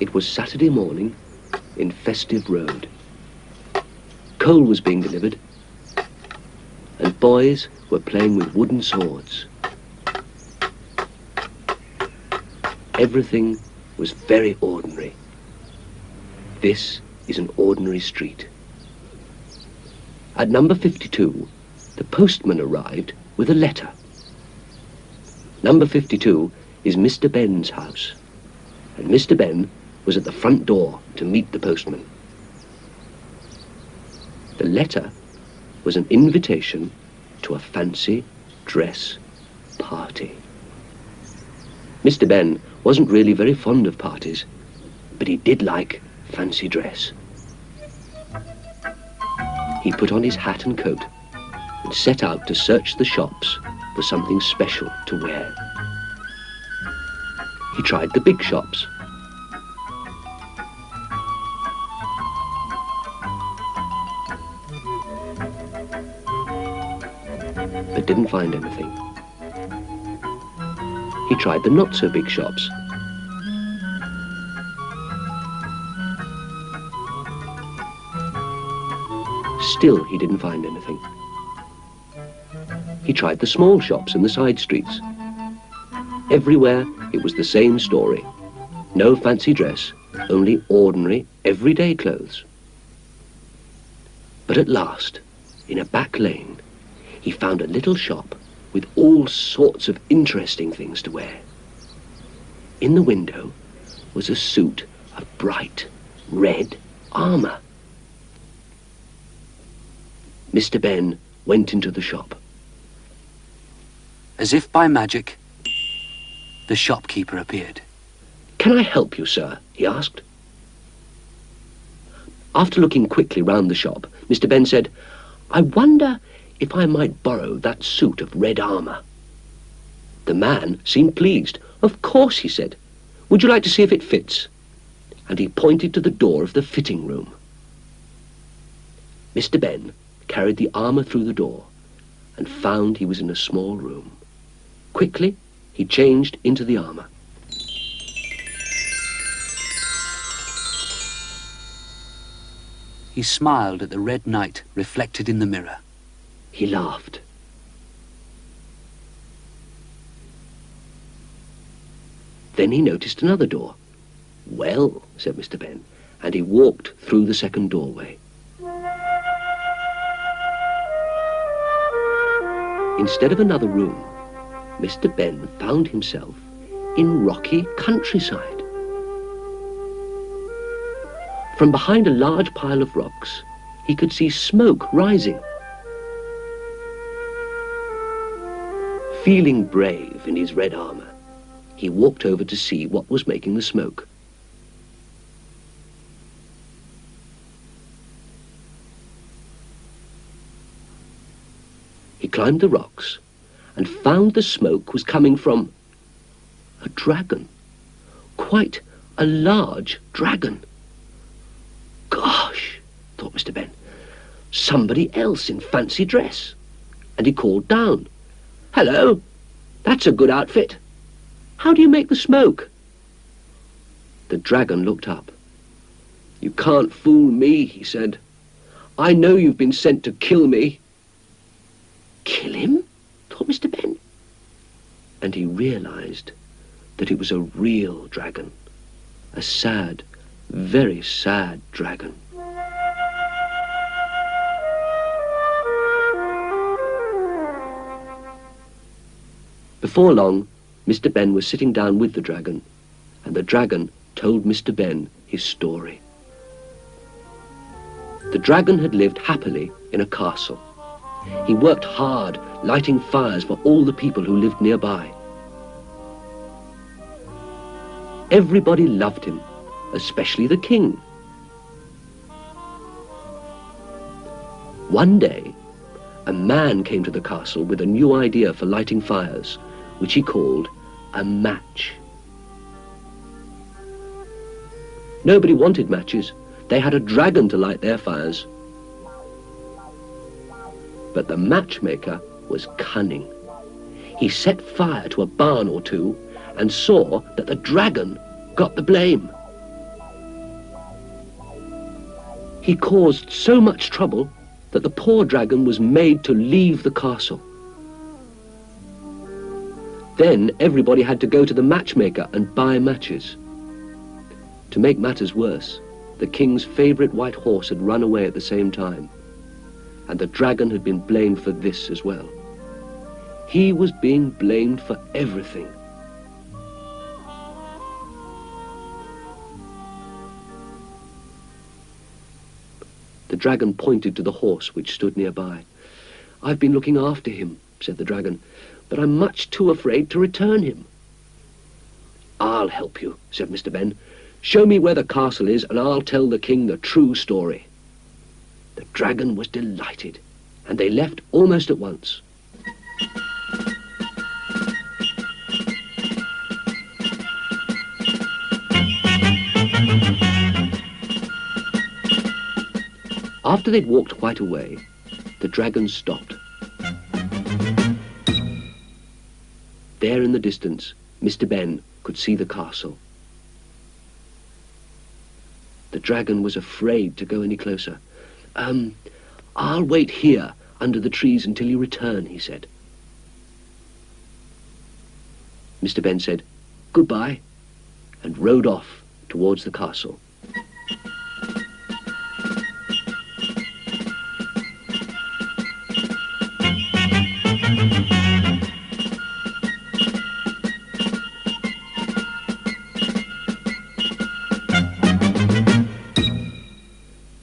It was Saturday morning in Festive Road. Coal was being delivered, and boys were playing with wooden swords. Everything was very ordinary. This is an ordinary street. At number 52, the postman arrived with a letter. Number 52 is Mr. Benn's house, and Mr. Benn was at the front door to meet the postman. The letter was an invitation to a fancy dress party. Mr. Benn wasn't really very fond of parties, but he did like fancy dress. He put on his hat and coat and set out to search the shops for something special to wear. He tried the big shops, but didn't find anything. He tried the not-so-big shops. Still, he didn't find anything. He tried the small shops in the side streets. Everywhere, it was the same story. No fancy dress, only ordinary, everyday clothes. But at last, in a back lane, he found a little shop with all sorts of interesting things to wear. In the window was a suit of bright red armour. Mr. Benn went into the shop. As if by magic, the shopkeeper appeared. "Can I help you, sir?" he asked. After looking quickly round the shop, Mr. Benn said, "I wonder if I might borrow that suit of red armour." The man seemed pleased. "Of course," he said. "Would you like to see if it fits?" And he pointed to the door of the fitting room. Mr. Benn carried the armour through the door and found he was in a small room. Quickly, he changed into the armour. He smiled at the red knight reflected in the mirror. He laughed. Then he noticed another door. "Well," said Mr. Benn, and he walked through the second doorway. Instead of another room, Mr. Benn found himself in rocky countryside. From behind a large pile of rocks, he could see smoke rising. Feeling brave in his red armour, he walked over to see what was making the smoke. He climbed the rocks and found the smoke was coming from a dragon, quite a large dragon. "Gosh," thought Mr. Benn, "somebody else in fancy dress." And he called down, "Hello, that's a good outfit. How do you make the smoke?" The dragon looked up. "You can't fool me," he said. "I know you've been sent to kill me." Kill him? Thought Mr. Benn. And he realized that it was a real dragon. A sad, very sad dragon. Before long, Mr. Benn was sitting down with the dragon, and the dragon told Mr. Benn his story. The dragon had lived happily in a castle. He worked hard, lighting fires for all the people who lived nearby. Everybody loved him, especially the king. One day, a man came to the castle with a new idea for lighting fires, which he called a match. Nobody wanted matches. They had a dragon to light their fires. But the matchmaker was cunning. He set fire to a barn or two and saw that the dragon got the blame. He caused so much trouble that the poor dragon was made to leave the castle. Then everybody had to go to the matchmaker and buy matches. To make matters worse, the king's favourite white horse had run away at the same time, and the dragon had been blamed for this as well. He was being blamed for everything. The dragon pointed to the horse which stood nearby. "I've been looking after him," said the dragon, "but I'm much too afraid to return him." "I'll help you," said Mr. Benn. "Show me where the castle is, and I'll tell the king the true story." The dragon was delighted, and they left almost at once. After they'd walked quite a way, the dragon stopped. There in the distance, Mr. Benn could see the castle. The dragon was afraid to go any closer. I'll wait here under the trees until you return," he said. Mr. Benn said, "Goodbye," and rode off towards the castle.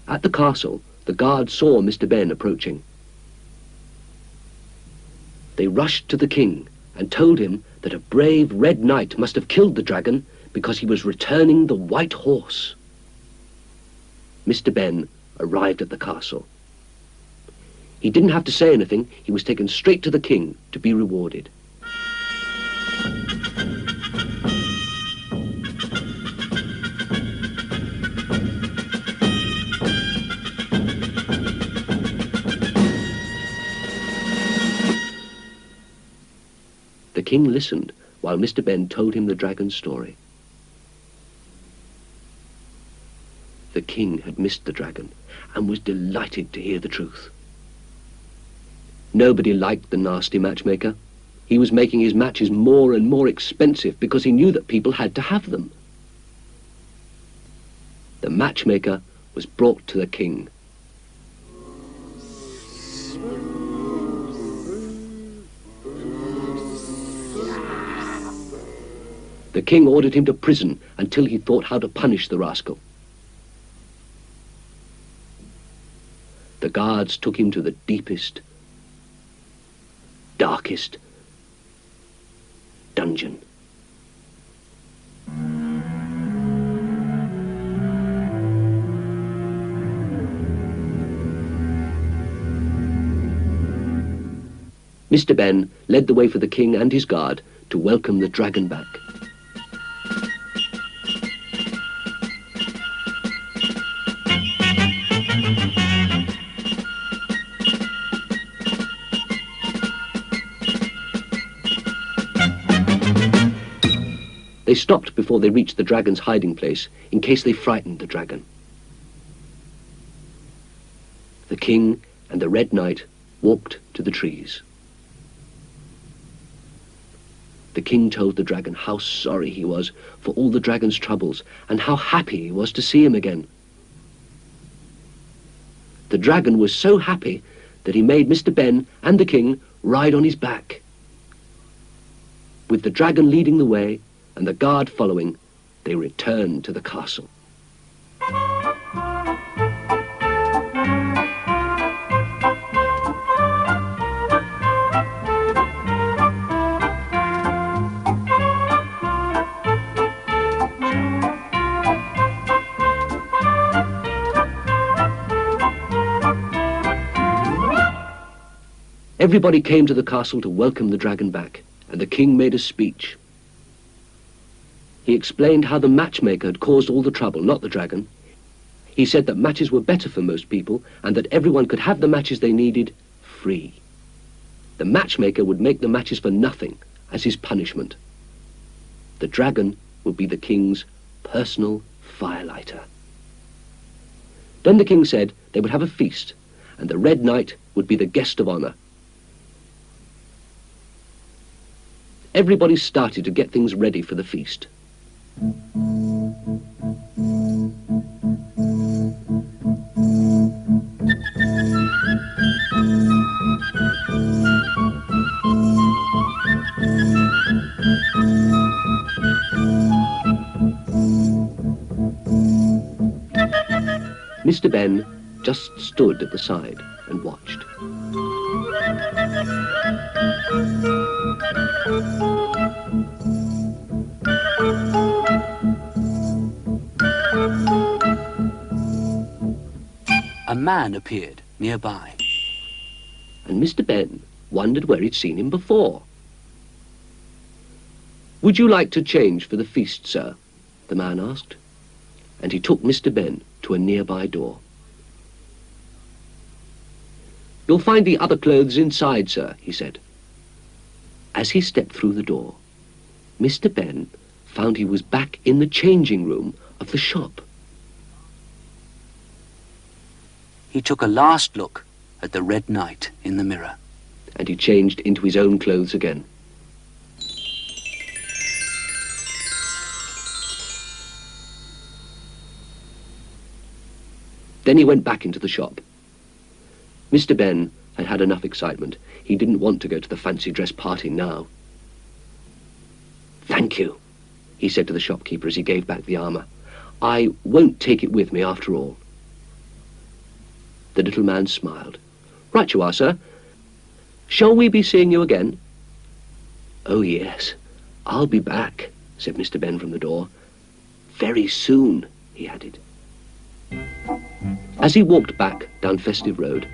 At the castle, the guards saw Mr. Benn approaching. They rushed to the king and told him that a brave red knight must have killed the dragon because he was returning the white horse. Mr. Benn arrived at the castle. He didn't have to say anything. He was taken straight to the king to be rewarded. The king listened while Mr. Benn told him the dragon's story. The king had missed the dragon and was delighted to hear the truth. Nobody liked the nasty matchmaker. He was making his matches more and more expensive because he knew that people had to have them. The matchmaker was brought to the king. The king ordered him to prison until he thought how to punish the rascal. The guards took him to the deepest, darkest dungeon. Mr. Benn led the way for the king and his guard to welcome the dragon back. They stopped before they reached the dragon's hiding place, in case they frightened the dragon. The king and the Red Knight walked to the trees. The king told the dragon how sorry he was for all the dragon's troubles and how happy he was to see him again. The dragon was so happy that he made Mr. Benn and the king ride on his back. With the dragon leading the way and the guard following, they returned to the castle. Everybody came to the castle to welcome the dragon back, and the king made a speech. He explained how the matchmaker had caused all the trouble, not the dragon. He said that matches were better for most people and that everyone could have the matches they needed free. The matchmaker would make the matches for nothing as his punishment. The dragon would be the king's personal firelighter. Then the king said they would have a feast, and the Red Knight would be the guest of honour. Everybody started to get things ready for the feast. Mr. Benn just stood at the side and watched. A man appeared nearby. And Mr. Benn wondered where he'd seen him before. "Would you like to change for the feast, sir?" the man asked. And he took Mr. Benn to a nearby door. "You'll find the other clothes inside, sir," he said. As he stepped through the door, Mr. Benn found he was back in the changing room of the shop. He took a last look at the Red Knight in the mirror. And he changed into his own clothes again. Then he went back into the shop. Mr. Benn had had enough excitement. He didn't want to go to the fancy dress party now. "Thank you," he said to the shopkeeper as he gave back the armour. "I won't take it with me after all." The little man smiled. "Right you are, sir. Shall we be seeing you again?" "Oh, yes, I'll be back," said Mr. Benn from the door. "Very soon," he added. As he walked back down Festive Road,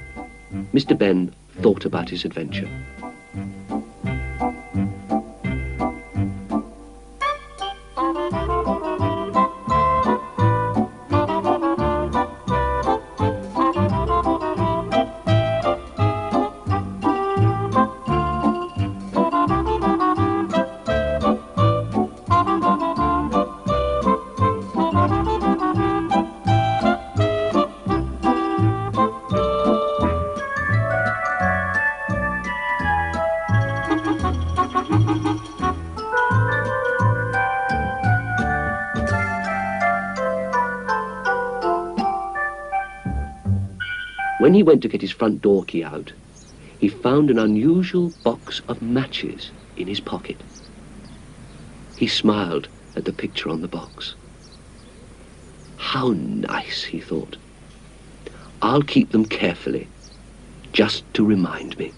Mr. Benn thought about his adventure. When he went to get his front door key out, he found an unusual box of matches in his pocket. He smiled at the picture on the box. "How nice," he thought. "I'll keep them carefully, just to remind me."